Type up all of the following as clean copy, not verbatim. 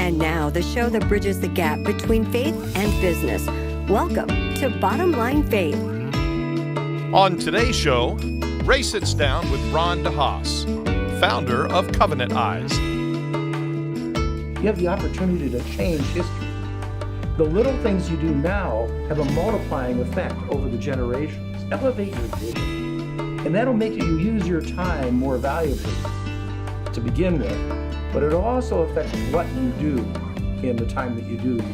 And now, the show that bridges the gap between faith and business. Welcome to Bottom Line Faith. On today's show, Ray sits down with Ron DeHaas, founder of Covenant Eyes. You have the opportunity to change history. The little things you do now have a multiplying effect over the generations. Elevate your vision, and that'll make you use your time more valuably to begin with, but it'll also affect what you do in the time that you do use.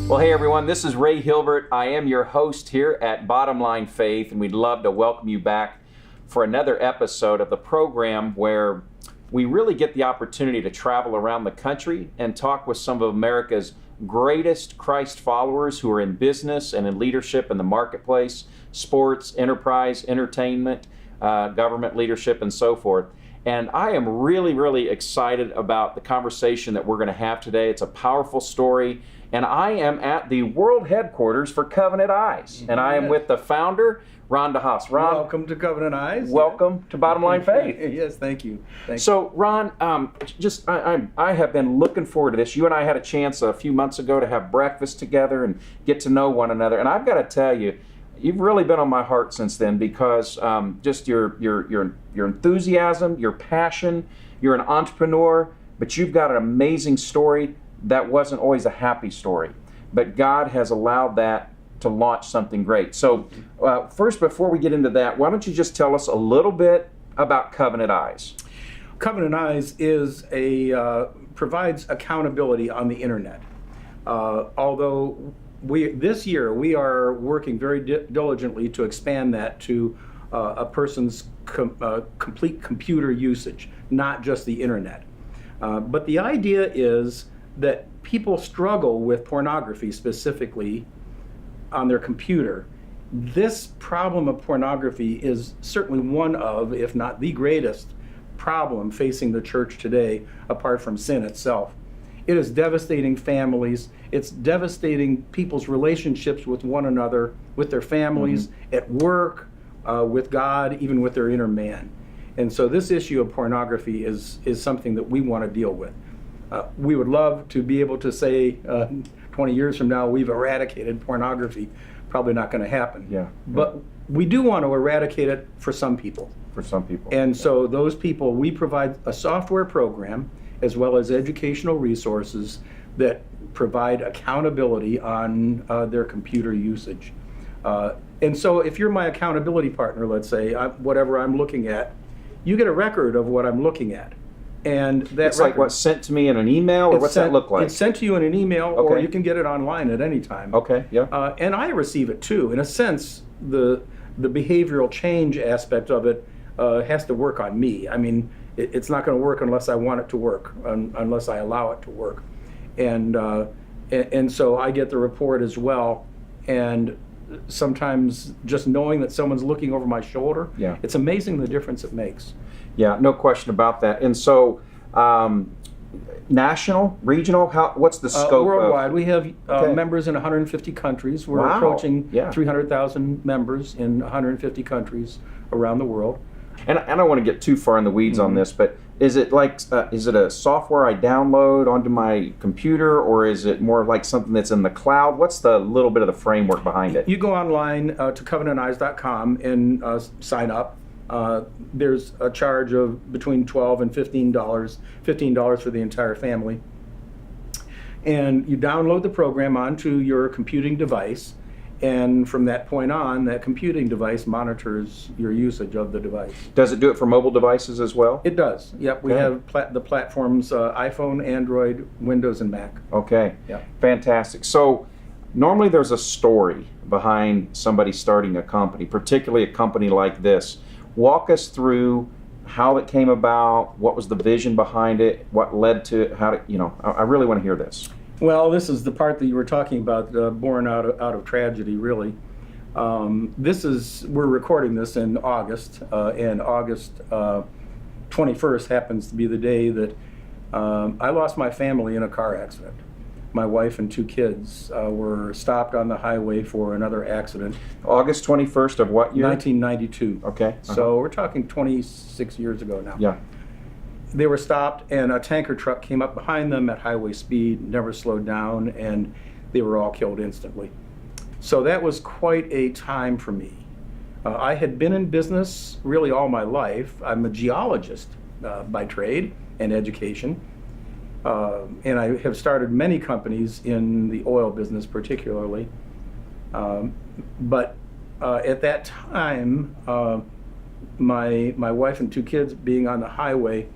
Well, hey everyone, this is Ray Hilbert. I am your host here at Bottom Line Faith, and we'd love to welcome you back for another episode of the program where we really get the opportunity to travel around the country and talk with some of America's greatest Christ followers who are in business and in leadership in the marketplace, sports, enterprise, entertainment, government leadership, and so forth. And I am really, really excited about the conversation that we're going to have today. It's a powerful story. And I am at the world headquarters for Covenant Eyes. And I am with the founder, Ron DeHaas. Ron, welcome to Covenant Eyes. Welcome to Bottom Line Faith. Yes, thank you. So, Ron, I have been looking forward to this. You and I had a chance a few months ago to have breakfast together and get to know one another. And I've got to tell you, you've really been on my heart since then because just your enthusiasm, your passion, you're an entrepreneur, but you've got an amazing story that wasn't always a happy story. But God has allowed that to launch something great. So first, before we get into that, why don't you just tell us a little bit about Covenant Eyes? Covenant Eyes is provides accountability on the internet. Although this year we are working very diligently to expand that to a person's complete computer usage, not just the internet. But the idea is that people struggle with pornography specifically on their computer. This problem of pornography is certainly one of, if not the greatest problem facing the church today, apart from sin itself. It is devastating families. It's devastating people's relationships with one another, with their families, at work, with God, even with their inner man. And so this issue of pornography is something that we want to deal with. We would love to be able to say 20 years from now we've eradicated pornography. Probably not going to happen. Yeah. But we do want to eradicate it for some people. For some people. And so those people, we provide a software program as well as educational resources that provide accountability on their computer usage. And so if you're my accountability partner, let's say, whatever I'm looking at, you get a record of what I'm looking at. And that it's like what's sent to me in an email, or what's that look like? It's sent to you in an email, or you can get it online at any time. Okay, yeah. And I receive it too. In a sense, the behavioral change aspect of it has to work on me. I mean, it's not going to work unless I want it to work, unless I allow it to work. And so I get the report as well. And sometimes just knowing that someone's looking over my shoulder, it's amazing the difference it makes. Yeah, no question about that. And so, national, regional, what's the scope? Worldwide. We have members in 150 countries. We're approaching 300,000 members in 150 countries around the world. And I don't want to get too far in the weeds on this, but is it like, is it a software I download onto my computer, or is it more like something that's in the cloud? What's the little bit of the framework behind it? You go online to covenanteyes.com and sign up. There's a charge of between $12 and $15 for the entire family. And you download the program onto your computing device, and from that point on, that computing device monitors your usage of the device. Does it do it for mobile devices as well? It does. Yep, we have the platforms iPhone, Android, Windows, and Mac. Okay, yeah. Fantastic. So normally there's a story behind somebody starting a company, particularly a company like this. Walk us through how it came about, what was the vision behind it, what led to it, how to, I really want to hear this. Well, this is the part that you were talking about, born out of tragedy, really. We're recording this in August, and August 21st happens to be the day that I lost my family in a car accident. my wife and two kids were stopped on the highway for another accident. August 21st of what year? 1992. Okay. So we're talking 26 years ago now. Yeah. They were stopped, and a tanker truck came up behind them at highway speed, never slowed down, and they were all killed instantly. So that was quite a time for me. I had been in business really all my life. I'm a geologist by trade and education. And I have started many companies in the oil business particularly. But at that time, my wife and two kids being on the highway,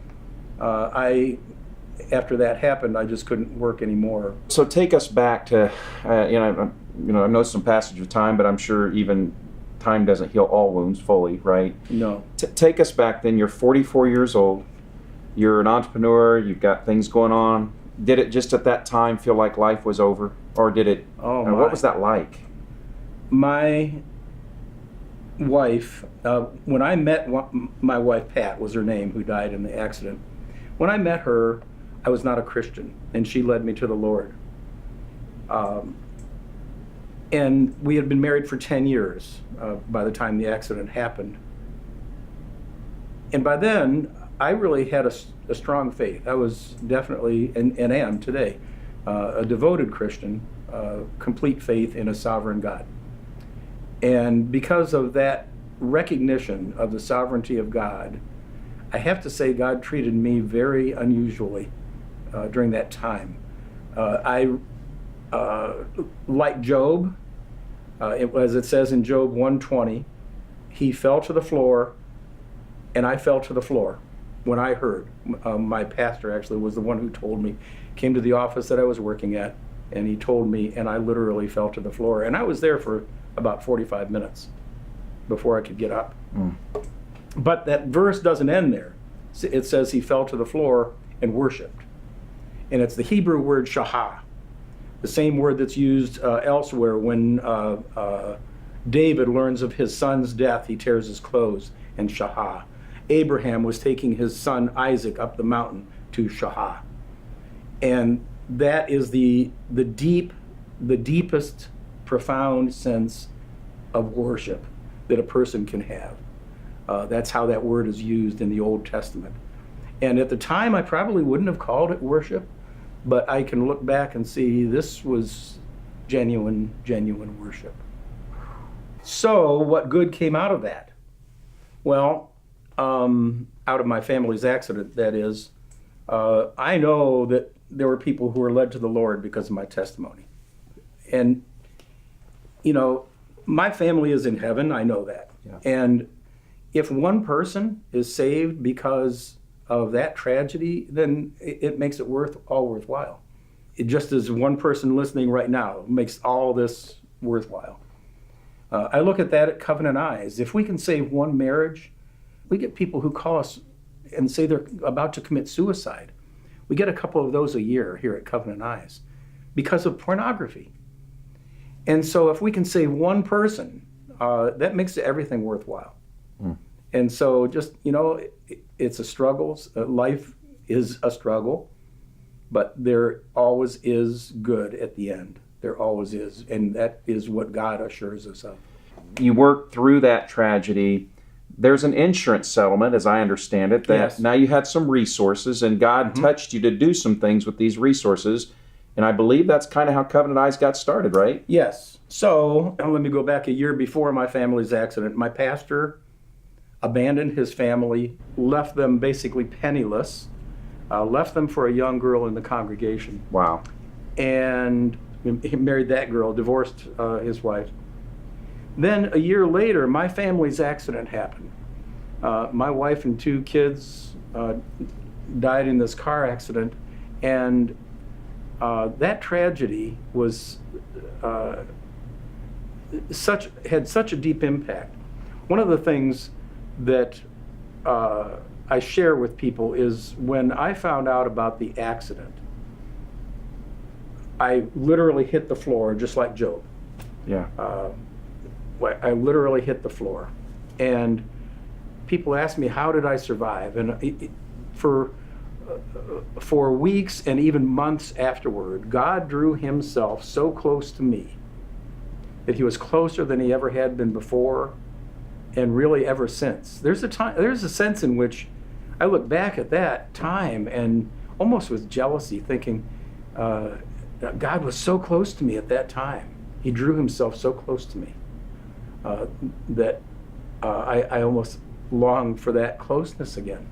after that happened, I just couldn't work anymore. So take us back to, I know some passage of time, but I'm sure even time doesn't heal all wounds fully, right? No. Take us back then. You're 44 years old. You're an entrepreneur. You've got things going on. Did it just at that time feel like life was over, or did it? Oh, what was that like? My wife, when I met my wife, Pat was her name, who died in the accident. When I met her, I was not a Christian, and she led me to the Lord. And we had been married for 10 years by the time the accident happened. And by then, I really had a strong faith. I was definitely, and am today, a devoted Christian, complete faith in a sovereign God. And because of that recognition of the sovereignty of God, I have to say God treated me very unusually during that time. Like Job, as it says in Job 1:20, he fell to the floor, and I fell to the floor when I heard. My pastor actually was the one who told me, came to the office that I was working at, and he told me, and I literally fell to the floor. And I was there for about 45 minutes before I could get up. But that verse doesn't end there. It says he fell to the floor and worshiped. And it's the Hebrew word shahah, the same word that's used elsewhere when David learns of his son's death, he tears his clothes, and shahah. Abraham was taking his son Isaac up the mountain to shahah. And that is the deepest, profound sense of worship that a person can have. That's how that word is used in the Old Testament. And at the time, I probably wouldn't have called it worship, but I can look back and see this was genuine worship. So what good came out of that? Well, out of my family's accident, that is, I know that there were people who were led to the Lord because of my testimony. And, my family is in heaven, I know that. Yeah. And if one person is saved because of that tragedy, then it makes it all worthwhile. It just as one person listening right now makes all this worthwhile. I look at that at Covenant Eyes. If we can save one marriage, we get people who call us and say they're about to commit suicide. We get a couple of those a year here at Covenant Eyes because of pornography. And so if we can save one person, that makes everything worthwhile. And so just, it's a struggle. Life is a struggle, but there always is good at the end. There always is. And that is what God assures us of. You worked through that tragedy. There's an insurance settlement, as I understand it, that Yes. Now you had some resources, and God touched you to do some things with these resources. And I believe that's kind of how Covenant Eyes got started, right? Yes. So let me go back a year before my family's accident. My pastor abandoned his family, left them basically penniless, left them for a young girl in the congregation. Wow. And he married that girl, divorced his wife. Then a year later, my family's accident happened. My wife and two kids died in this car accident, and that tragedy was had such a deep impact. One of the things that I share with people is when I found out about the accident, I literally hit the floor, just like Job. Yeah. I literally hit the floor. And people ask me, how did I survive? And for for weeks and even months afterward, God drew himself so close to me that he was closer than he ever had been before, and really ever since. There's a sense in which I look back at that time and almost with jealousy, thinking, God was so close to me at that time. He drew himself so close to me that I almost long for that closeness again.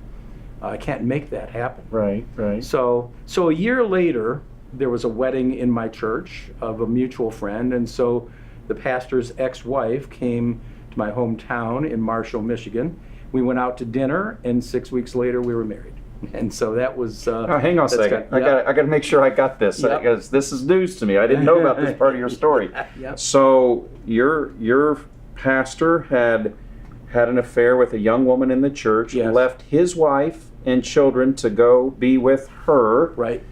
I can't make that happen. Right. So a year later, there was a wedding in my church of a mutual friend, and so the pastor's ex-wife came to my hometown in Marshall, Michigan. We went out to dinner, and 6 weeks later, we were married. And so that was. Hang on a second. I got to make sure I got this, because this is news to me. I didn't know about this part of your story. Yep. So your pastor had an affair with a young woman in the church. Yes. Left his wife and children to go be with her. Right.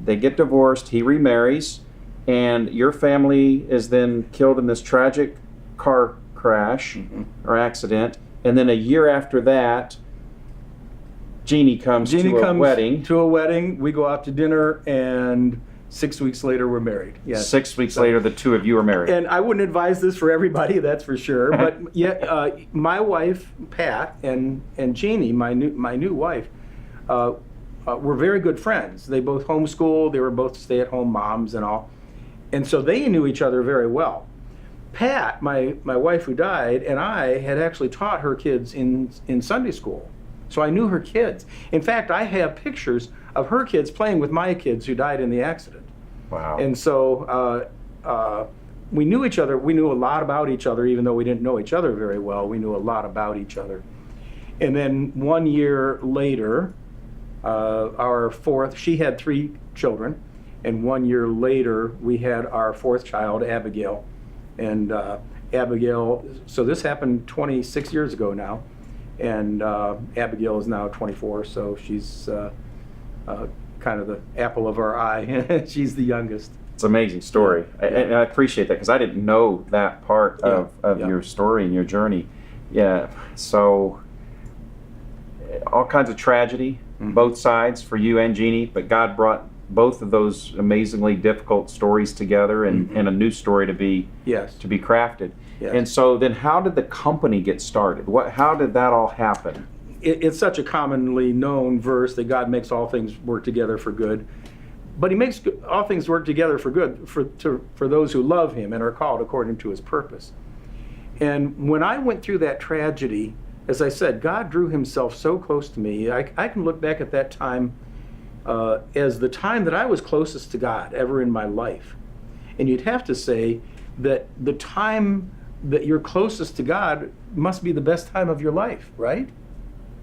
They get divorced. He remarries, and your family is then killed in this tragic car crash or accident. And then a year after that, Jeannie comes to a wedding. To a wedding. We go out to dinner, and 6 weeks later, we're married. Yes. 6 weeks later, the two of you are married. And I wouldn't advise this for everybody, that's for sure. But my wife, Pat, and Jeannie, my new wife, were very good friends. They both homeschooled. They were both stay-at-home moms and all. And so they knew each other very well. Pat, my wife who died, and I had actually taught her kids in Sunday school. So I knew her kids. In fact, I have pictures of her kids playing with my kids who died in the accident. Wow. And so we knew each other. We knew a lot about each other, even though we didn't know each other very well. We knew a lot about each other. And then 1 year later, she had 3 children. And 1 year later, we had our 4th child, Abigail. And Abigail, so this happened 26 years ago now. And Abigail is now 24, so she's kind of the apple of our eye. She's the youngest. It's an amazing story. Yeah. And I appreciate that, because I didn't know that part of your story and your journey. Yeah, so all kinds of tragedy, both sides for you and Jeannie, but God brought both of those amazingly difficult stories together and a new story to be crafted. Yes. And so then how did the company get started? How did that all happen? It's such a commonly known verse that God makes all things work together for good. But he makes all things work together for good for those who love him and are called according to his purpose. And when I went through that tragedy, as I said, God drew himself so close to me. I can look back at that time as the time that I was closest to God ever in my life. And you'd have to say that the time that you're closest to God must be the best time of your life, right?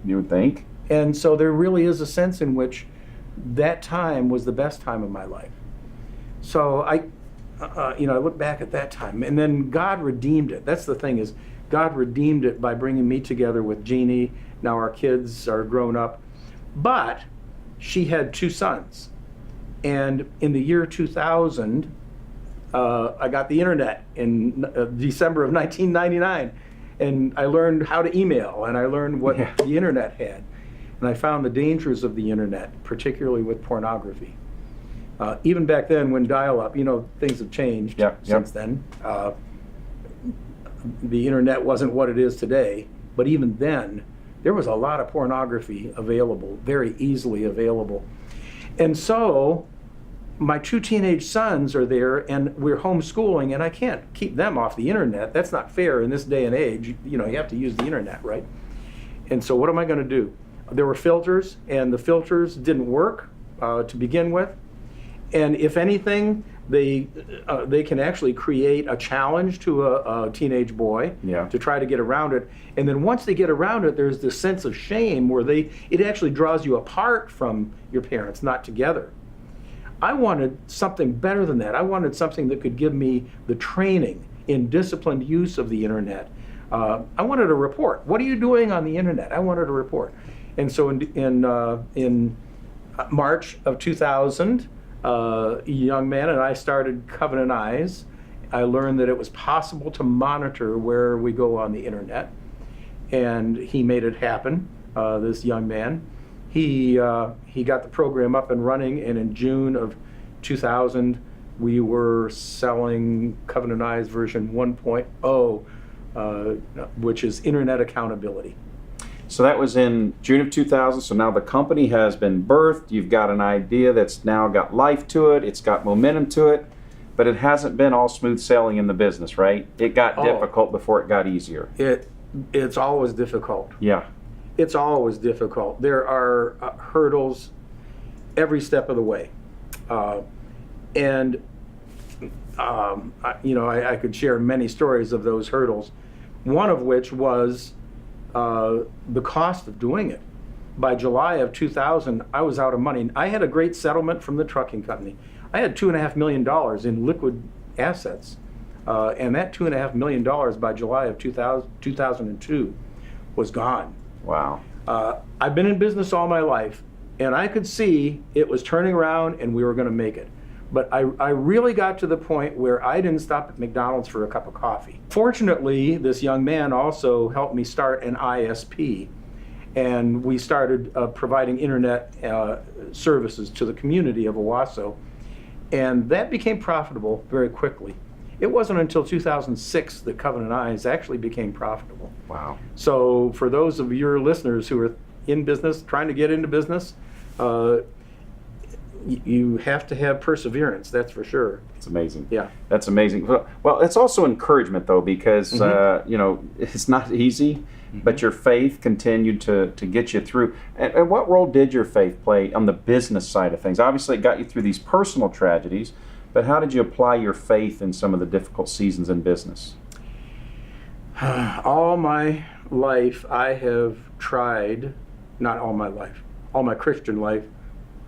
You would think. And so there really is a sense in which that time was the best time of my life. So I look back at that time, and then God redeemed it. That's the thing, is God redeemed it by bringing me together with Jeannie. Now our kids are grown up, but she had 2 sons. And in the year 2000, I got the internet in December of 1999, and I learned how to email, and I learned what the internet had. And I found the dangers of the internet, particularly with pornography. Even back then, when dial-up, things have changed since then. The internet wasn't what it is today, but even then, there was a lot of pornography available, very easily available. And so my 2 teenage sons are there, and we're homeschooling, and I can't keep them off the internet. That's not fair in this day and age. You have to use the internet, right? And so what am I going to do? There were filters, and the filters didn't work to begin with. And if anything, they can actually create a challenge to a teenage boy to try to get around it. And then once they get around it, there's this sense of shame where it actually draws you apart from your parents, not together. I wanted something better than that. I wanted something that could give me the training in disciplined use of the internet. I wanted a report. What are you doing on the internet? I wanted a report. And so in March of 2000, a young man and I started Covenant Eyes. I learned that it was possible to monitor where we go on the internet, and he made it happen, this young man. He got the program up and running, and in June of 2000, we were selling Covenant Eyes version 1.0, which is Internet accountability. So that was in June of 2000. So now the company has been birthed. You've got an idea that's now got life to it. It's got momentum to it. But it hasn't been all smooth sailing in the business, right? It got difficult before it got easier. It's always difficult. Yeah. It's always difficult. There are hurdles every step of the way. I could share many stories of those hurdles. One of which was the cost of doing it. By July of 2000, I was out of money. I had a great settlement from the trucking company. I had $2.5 million in liquid assets, and that $2.5 million by July of 2002 was gone. Wow. I've been in business all my life, and I could see it was turning around and we were going to make it. But I really got to the point where I didn't stop at McDonald's for a cup of coffee. Fortunately, this young man also helped me start an ISP, and we started providing internet services to the community of Owasso, and that became profitable very quickly. It wasn't until 2006 that Covenant Eyes actually became profitable. Wow. So for those of your listeners who are in business, trying to get into business, you have to have perseverance, that's for sure. It's amazing. Yeah. That's amazing. Well, it's also encouragement, though, because, it's not easy, but your faith continued to get you through. And what role did your faith play on the business side of things? Obviously, it got you through these personal tragedies, but how did you apply your faith in some of the difficult seasons in business? All my life, I have tried, not all my life, all my Christian life.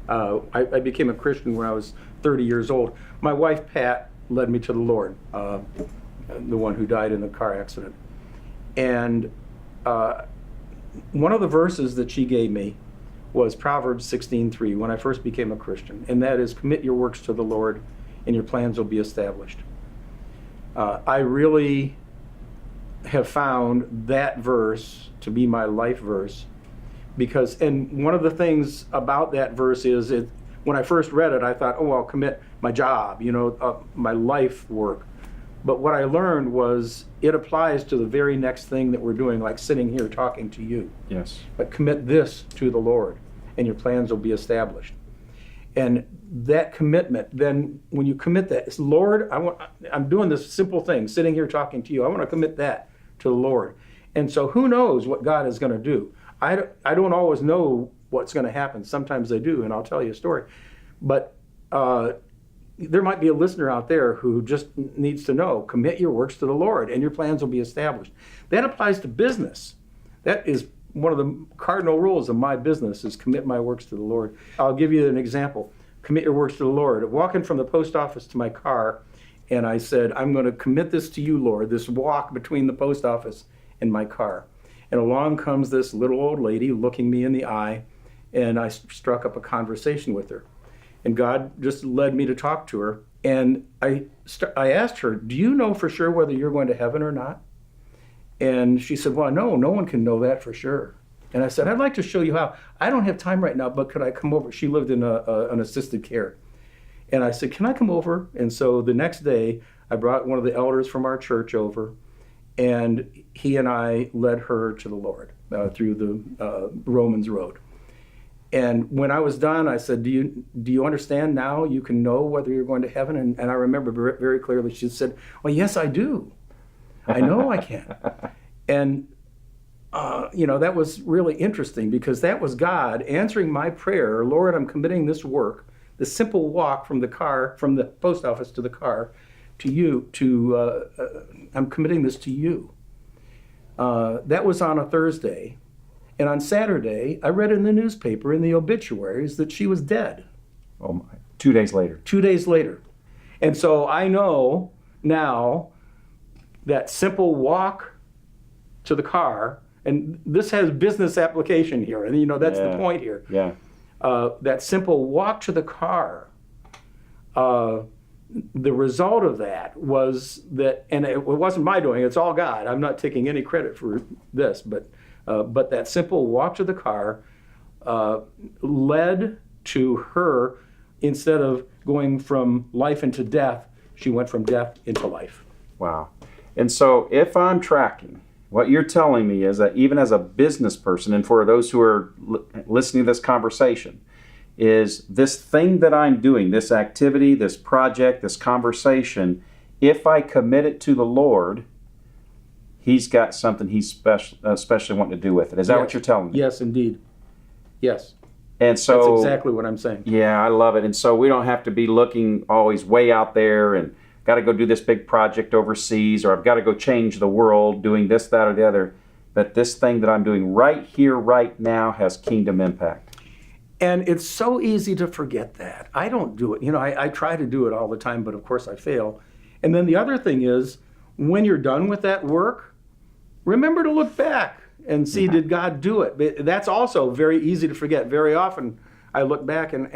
I became a Christian when I was 30 years old. My wife, Pat, led me to the Lord, the one who died in the car accident. And one of the verses that she gave me was Proverbs 16:3, when I first became a Christian, and that is, commit your works to the Lord, and your plans will be established. I really have found that verse to be my life verse, because, and one of the things about that verse is, when I first read it, I thought, oh, I'll commit my job, my life work. But what I learned was it applies to the very next thing that we're doing, like sitting here talking to you. Yes. But commit this to the Lord, and your plans will be established. And that commitment, then when you commit that, it's, Lord, I'm doing this simple thing, sitting here talking to you. I want to commit that to the Lord. And so who knows what God is going to do? I don't always know what's going to happen. Sometimes I do, and I'll tell you a story. But there might be a listener out there who just needs to know, commit your works to the Lord, and your plans will be established. That applies to business. That is one of the cardinal rules of my business, is commit my works to the Lord. I'll give you an example. Commit your works to the Lord. Walking from the post office to my car, and I said, I'm going to commit this to you, Lord, this walk between the post office and my car. And along comes this little old lady looking me in the eye, and I struck up a conversation with her. And God just led me to talk to her. And I asked her, do you know for sure whether you're going to heaven or not? And she said, well, no one can know that for sure. And I said, I'd like to show you how. I don't have time right now, but could I come over? She lived in an assisted care. And I said, can I come over? And so the next day, I brought one of the elders from our church over, and he and I led her to the Lord through the Romans Road. And when I was done, I said, do you understand now? You can know whether you're going to heaven? And I remember very clearly, she said, well, yes, I do. I know I can. And, that was really interesting, because that was God answering my prayer. Lord, I'm committing this work, this simple walk from the post office to the car, to you, I'm committing this to you. That was on a Thursday. And on Saturday, I read in the newspaper, in the obituaries, that she was dead. Oh my. 2 days later. 2 days later. And so I know now that simple walk to the car, and this has business application here, and that's the point here. Yeah. That simple walk to the car, the result of that was that, and it wasn't my doing, it's all God. I'm not taking any credit for this, but that simple walk to the car led to her, instead of going from life into death, she went from death into life. Wow. And so if I'm tracking, what you're telling me is that even as a business person, and for those who are listening to this conversation, is this thing that I'm doing, this activity, this project, this conversation, if I commit it to the Lord, He's got something He's especially wanting to do with it. Is that what you're telling me? Yes, indeed. Yes. And so that's exactly what I'm saying. Yeah, I love it. And so we don't have to be looking always way out there and got to go do this big project overseas, or I've got to go change the world doing this, that, or the other. But this thing that I'm doing right here, right now has kingdom impact. And it's so easy to forget that. I don't do it. I try to do it all the time, but of course I fail. And then the other thing is, when you're done with that work, remember to look back and see, did God do it? But that's also very easy to forget. Very often I look back and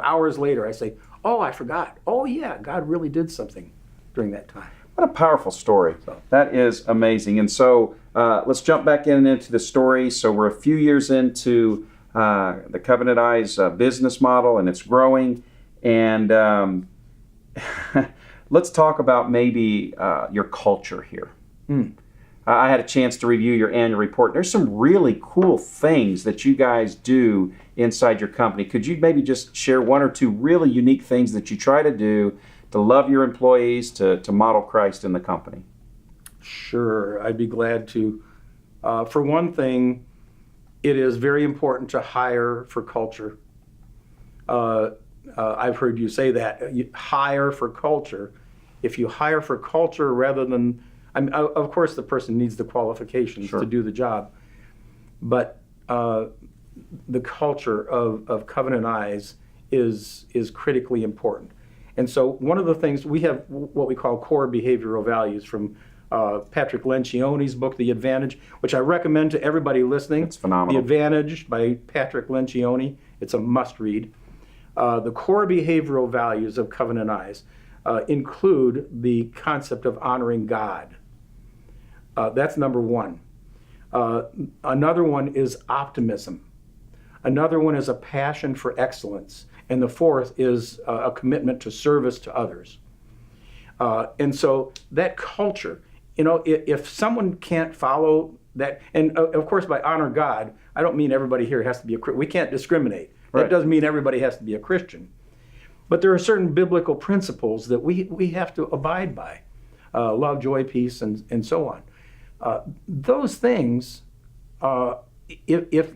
hours later I say, oh, I forgot. Oh yeah, God really did something during that time. What a powerful story. That is amazing. And so let's jump back into the story. So we're a few years into the Covenant Eyes business model, and it's growing. And let's talk about maybe your culture here. I had a chance to review your annual report. There's some really cool things that you guys do inside your company. Could you maybe just share one or two really unique things that you try to do to love your employees, to model Christ in the company? Sure, I'd be glad to. For one thing, it is very important to hire for culture. I've heard you say that. You hire for culture. If you hire for culture rather than, of course the person needs the qualifications to do the job, but the culture of Covenant Eyes is critically important. And so one of the things, we have what we call core behavioral values from Patrick Lencioni's book, The Advantage, which I recommend to everybody listening. It's phenomenal. The Advantage by Patrick Lencioni. It's a must-read. The core behavioral values of Covenant Eyes include the concept of honoring God. That's number one. Another one is optimism. Another one is a passion for excellence. And the fourth is a commitment to service to others. And so that culture, if someone can't follow that, and of course by honor God, I don't mean everybody here has to be a Christian. We can't discriminate. Right. That doesn't mean everybody has to be a Christian. But there are certain biblical principles that we have to abide by. Love, joy, peace, and so on. Those things, if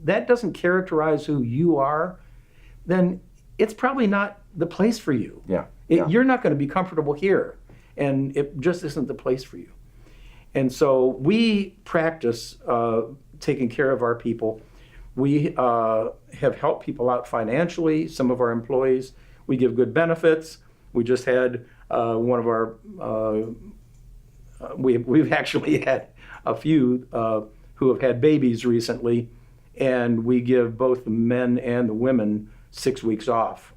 that doesn't characterize who you are, then it's probably not the place for you. You're not going to be comfortable here, and it just isn't the place for you. And so we practice taking care of our people. We have helped people out financially, some of our employees. We give good benefits. We just had one of our, we've actually had a few who have had babies recently, and we give both the men and the women 6 weeks off,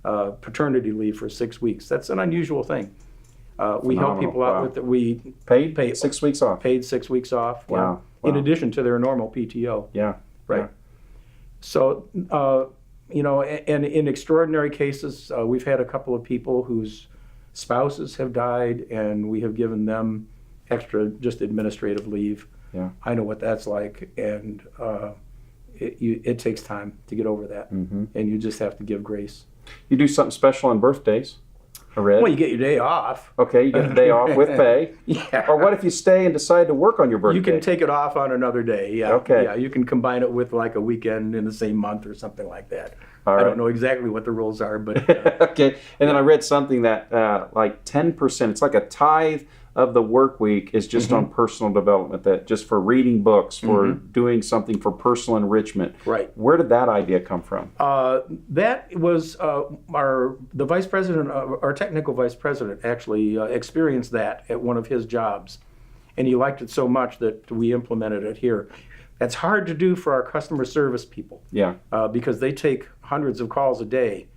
paternity leave for 6 weeks. That's an unusual thing. We help people out with it. We paid 6 weeks off. Paid 6 weeks off. Wow. Yeah. In addition to their normal PTO. Yeah. Right. Yeah. So, and in extraordinary cases, we've had a couple of people whose spouses have died, and we have given them extra just administrative leave. Yeah. I know what that's like, and it takes time to get over that, and you just have to give grace. You do something special on birthdays, I read. Well, you get your day off. Okay, you get the day off with pay. Yeah. Or what if you stay and decide to work on your birthday? You can take it off on another day. Yeah. Okay. Yeah, you can combine it with like a weekend in the same month or something like that. All I right. don't know exactly what the rules are, but okay. And then I read something that like 10%, it's like a tithe of the work week is just on personal development, that just for reading books, for doing something for personal enrichment. Right. Where did that idea come from? That was the vice president, our technical vice president, actually experienced that at one of his jobs, and he liked it so much that we implemented it here. That's hard to do for our customer service people. Yeah. Because they take hundreds of calls a day,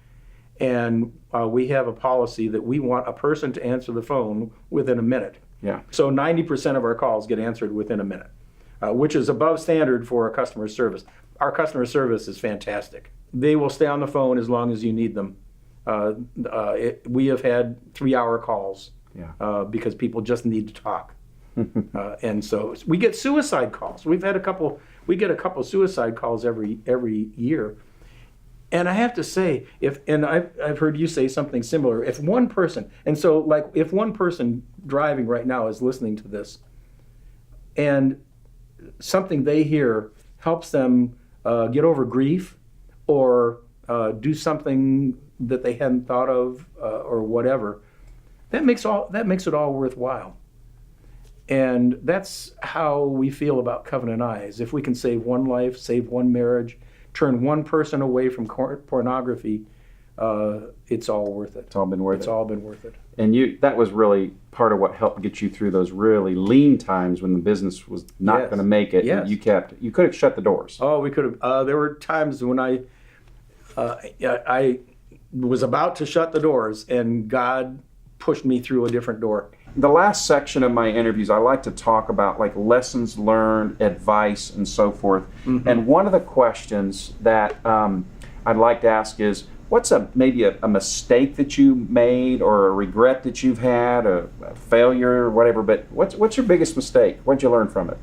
and we have a policy that we want a person to answer the phone within a minute. Yeah. So 90% of our calls get answered within a minute, which is above standard for a customer service. our customer service is fantastic. They will stay on the phone as long as you need them. We have had 3-hour calls because people just need to talk. And so we get suicide calls. We get a couple suicide calls every year. And I have to say, I've heard you say something similar. If one person driving right now is listening to this, and something they hear helps them get over grief or do something that they hadn't thought of or whatever, that makes it all worthwhile. And that's how we feel about Covenant Eyes. If we can save one life, save one marriage, turn one person away from pornography, it's all worth it. It's all been worth it. It's all been worth it. And that was really part of what helped get you through those really lean times when the business was not going to make it. Yes. You could have shut the doors. Oh, we could have. There were times when I was about to shut the doors, and God pushed me through a different door. The last section of my interviews, I like to talk about like lessons learned, advice, and so forth. Mm-hmm. And one of the questions that I'd like to ask is, what's maybe a mistake that you made, or a regret that you've had, a failure, or whatever? But what's your biggest mistake? What'd you learn from it?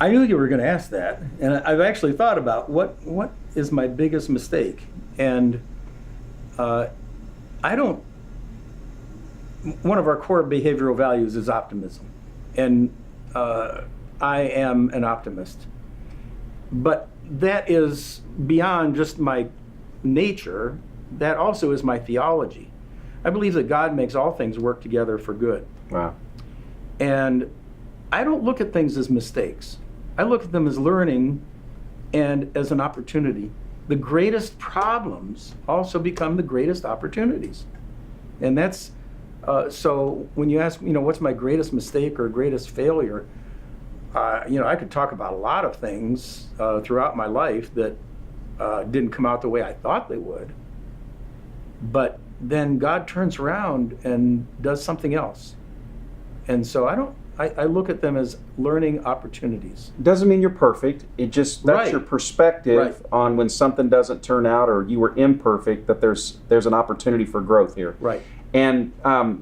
I knew you were going to ask that, and I've actually thought about what is my biggest mistake, and one of our core behavioral values is optimism, and I am an optimist. But that is beyond just my nature. That also is my theology. I believe that God makes all things work together for good. Wow. And I don't look at things as mistakes. I look at them as learning and as an opportunity. The greatest problems also become the greatest opportunities. And that's so when you ask, what's my greatest mistake or greatest failure, I could talk about a lot of things throughout my life that didn't come out the way I thought they would. But then God turns around and does something else. And so I look at them as learning opportunities. Doesn't mean you're perfect. It just, that's your perspective on when something doesn't turn out or you were imperfect, that there's an opportunity for growth here. Right. And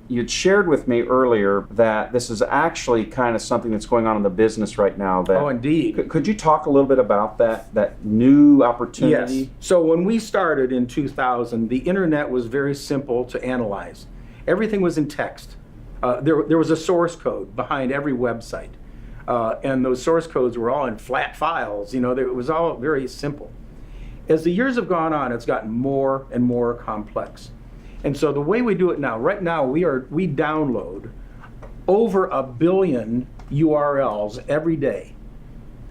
you'd shared with me earlier that this is actually kind of something that's going on in the business right now. Oh, indeed. Could you talk a little bit about that new opportunity? Yes. So when we started in 2000, the internet was very simple to analyze. Everything was in text. There was a source code behind every website. And those source codes were all in flat files. It was all very simple. As the years have gone on, it's gotten more and more complex. And so the way we do it now, right now we download over 1 billion URLs every day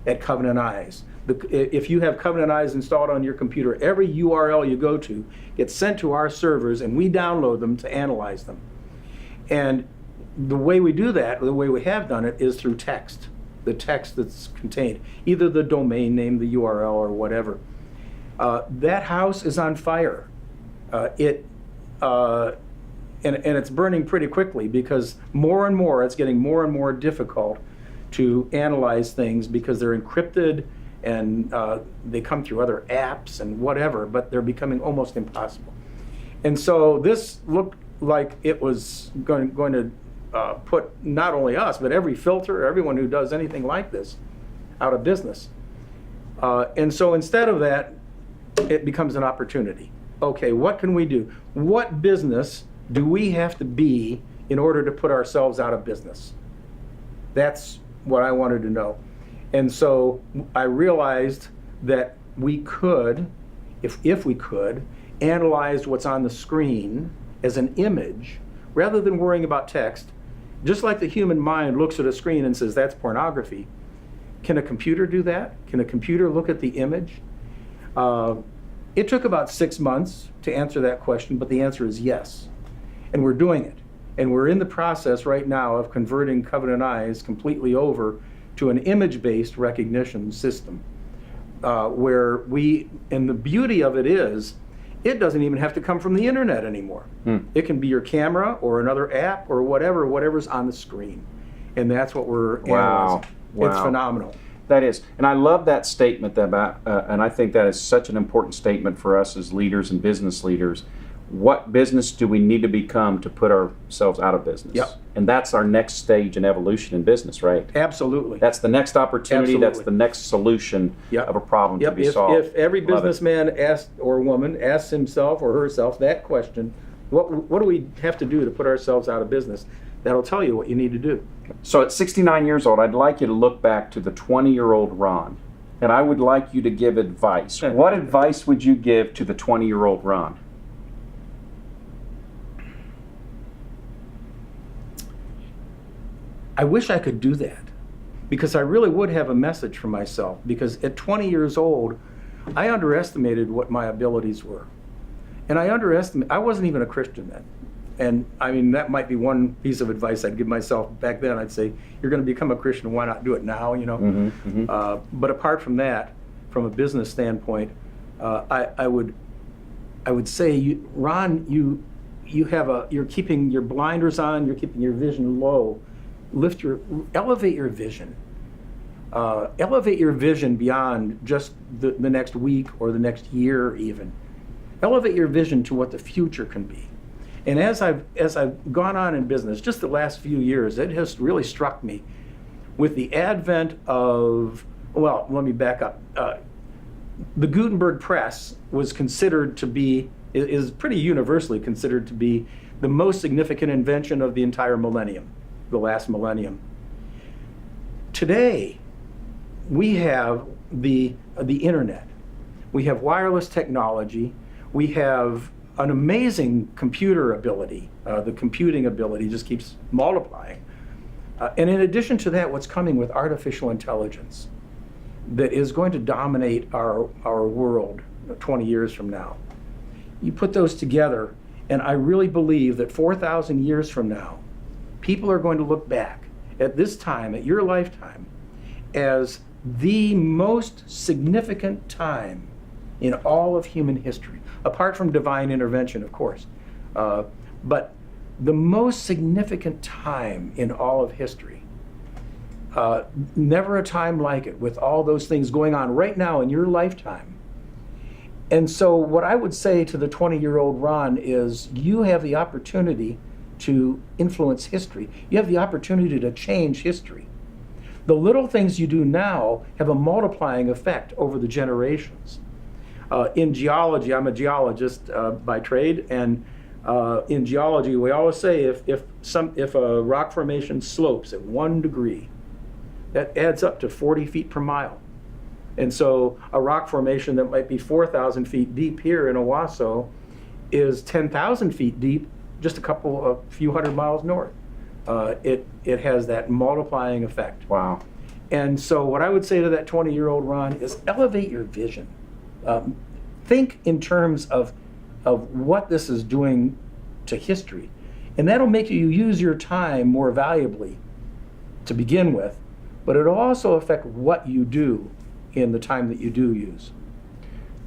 at Covenant Eyes. If you have Covenant Eyes installed on your computer, every URL you go to gets sent to our servers, and we download them to analyze them. And the way we do that, the way we have done it, is through text. The text that's contained, either the domain name, the URL, or whatever. That house is on fire. And it's burning pretty quickly, because more and more it's getting more and more difficult to analyze things, because they're encrypted and they come through other apps and whatever, but they're becoming almost impossible. And so this looked like it was going to put not only us, but every filter, everyone who does anything like this, out of business. And so instead of that, it becomes an opportunity. Okay, what can we do? What business do we have to be in order to put ourselves out of business? That's what I wanted to know. And so I realized that we could, if we could, analyze what's on the screen as an image, rather than worrying about text. Just like the human mind looks at a screen and says, that's pornography. Can a computer do that? Can a computer look at the image? It took about 6 months to answer that question, but the answer is yes. And we're doing it. And we're in the process right now of converting Covenant Eyes completely over to an image-based recognition system, where and the beauty of it is, it doesn't even have to come from the internet anymore. It can be your camera or another app or whatever's on the screen. And that's what we're analyzing. Wow. It's phenomenal. That is, and I love that statement about, and I think that is such an important statement for us as leaders and business leaders. What business do we need to become to put ourselves out of business? Yep. And that's our next stage in evolution in business, right? Absolutely. That's the next opportunity. Absolutely. That's the next solution Yep. of a problem to Yep. be solved. If every Love it. businessman or woman asks himself or herself that question, what do we have to do to put ourselves out of business? That'll tell you what you need to do. So at 69 years old, I'd like you to look back to the 20-year-old Ron, and I would like you to give advice. What advice would you give to the 20-year-old Ron? I wish I could do that, because I really would have a message for myself, because at 20 years old, I underestimated what my abilities were. And I wasn't even a Christian then. And I mean, that might be one piece of advice I'd give myself back then. I'd say, you're going to become a Christian, why not do it now, you know? Mm-hmm, mm-hmm. But apart from that, from a business standpoint, I would say, Ron, you're keeping your blinders on, you're keeping your vision low. Elevate your vision. Elevate your vision beyond just the next week or the next year even. Elevate your vision to what the future can be. And as I've gone on in business, just the last few years, it has really struck me with the advent of, well, let me back up. The Gutenberg press was considered to be, is pretty universally considered to be the most significant invention of the entire millennium, the last millennium. Today, we have the internet. We have wireless technology. We have an amazing computer ability. The computing ability just keeps multiplying. And in addition to that, what's coming with artificial intelligence that is going to dominate our world 20 years from now. You put those together, and I really believe that 4,000 years from now, people are going to look back at this time, at your lifetime, as the most significant time in all of human history, apart from divine intervention, of course. But the most significant time in all of history. Never a time like it, with all those things going on right now in your lifetime. And so what I would say to the 20-year-old Ron is, you have the opportunity to influence history. You have the opportunity to change history. The little things you do now have a multiplying effect over the generations. In geology, I'm a geologist by trade, and in geology we always say if a rock formation slopes at 1 degree, that adds up to 40 feet per mile. And so a rock formation that might be 4,000 feet deep here in Owasso is 10,000 feet deep just a few hundred miles north. It has that multiplying effect. Wow. And so what I would say to that 20-year-old Ron is, elevate your vision. Think in terms of what this is doing to history. And that'll make you use your time more valuably to begin with, but it'll also affect what you do in the time that you do use.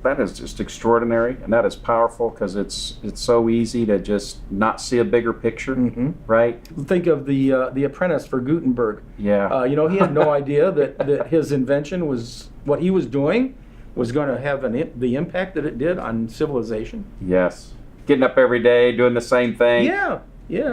That is just extraordinary, and that is powerful, because it's so easy to just not see a bigger picture, right? Think of the apprentice for Gutenberg. Yeah. He had no idea that his invention was, what he was doing was going to have the impact that it did on civilization. Yes. Getting up every day, doing the same thing. Yeah.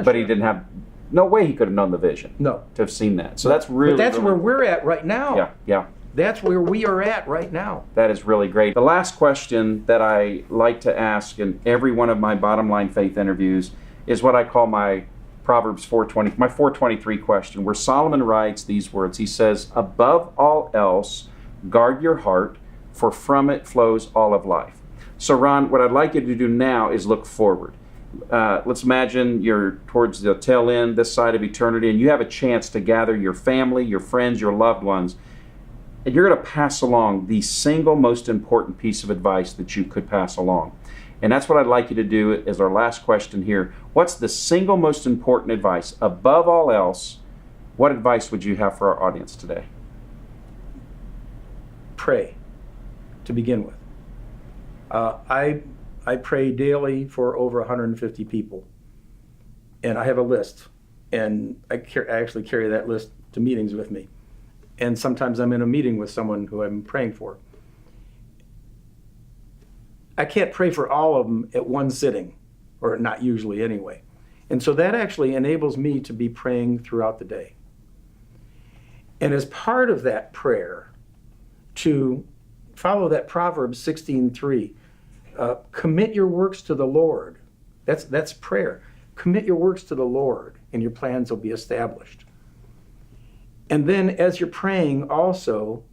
But he didn't have, no way he could have known the vision. No. To have seen that. So that's really, but that's really, where we're at right now. Yeah. That's where we are at right now. That is really great. The last question that I like to ask in every one of my Bottom Line Faith interviews is what I call my Proverbs 4:20, my 4:23 question, where Solomon writes these words. He says, "Above all else, guard your heart, for from it flows all of life." So Ron, what I'd like you to do now is look forward. Let's imagine you're towards the tail end, this side of eternity, and you have a chance to gather your family, your friends, your loved ones, and you're going to pass along the single most important piece of advice that you could pass along. And that's what I'd like you to do as our last question here. What's the single most important advice? Above all else, what advice would you have for our audience today? Pray, to begin with. I pray daily for over 150 people. And I have a list. And I actually carry that list to meetings with me. and sometimes I'm in a meeting with someone who I'm praying for. I can't pray for all of them at one sitting, or not usually anyway. And so that actually enables me to be praying throughout the day. And as part of that prayer, to follow that Proverbs 16:3, commit your works to the Lord. That's prayer. Commit your works to the Lord, and your plans will be established. And then as you're praying also,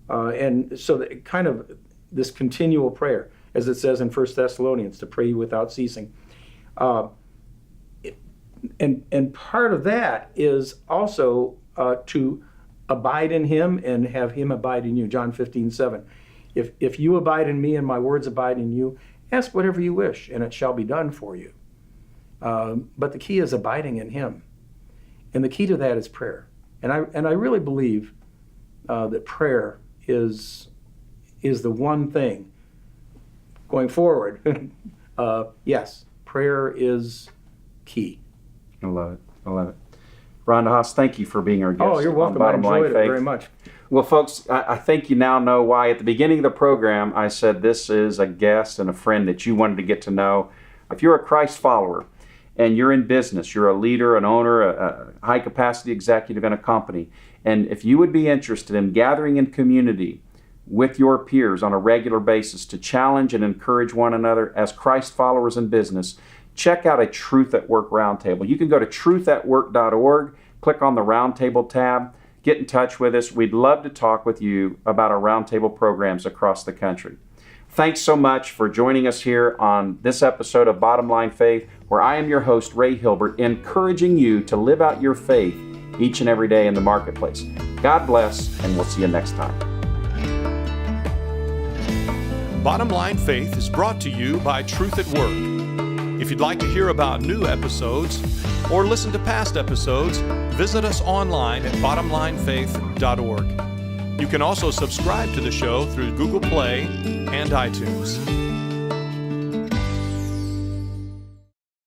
and so that kind of this continual prayer, as it says in 1 Thessalonians, to pray without ceasing. And part of that is also to abide in him and have him abide in you. John 15:7. If you abide in me and my words abide in you, ask whatever you wish, and it shall be done for you. But the key is abiding in him. And the key to that is prayer. And I really believe that prayer is the one thing going forward. Yes, prayer is key. I love it. I love it. Ron DeHaas, thank you for being our guest. Oh, you're welcome. I enjoyed it very much. Well, folks, I think you now know why at the beginning of the program I said this is a guest and a friend that you wanted to get to know. If you're a Christ follower and you're in business, you're a leader, an owner, a high-capacity executive in a company, and if you would be interested in gathering in community with your peers on a regular basis to challenge and encourage one another as Christ followers in business, check out a Truth at Work Roundtable. You can go to truthatwork.org, click on the Roundtable tab, get in touch with us. We'd love to talk with you about our Roundtable programs across the country. Thanks so much for joining us here on this episode of Bottom Line Faith, where I am your host, Ray Hilbert, encouraging you to live out your faith each and every day in the marketplace. God bless, and we'll see you next time. Bottom Line Faith is brought to you by Truth at Work. If you'd like to hear about new episodes or listen to past episodes, visit us online at bottomlinefaith.org. You can also subscribe to the show through Google Play and iTunes.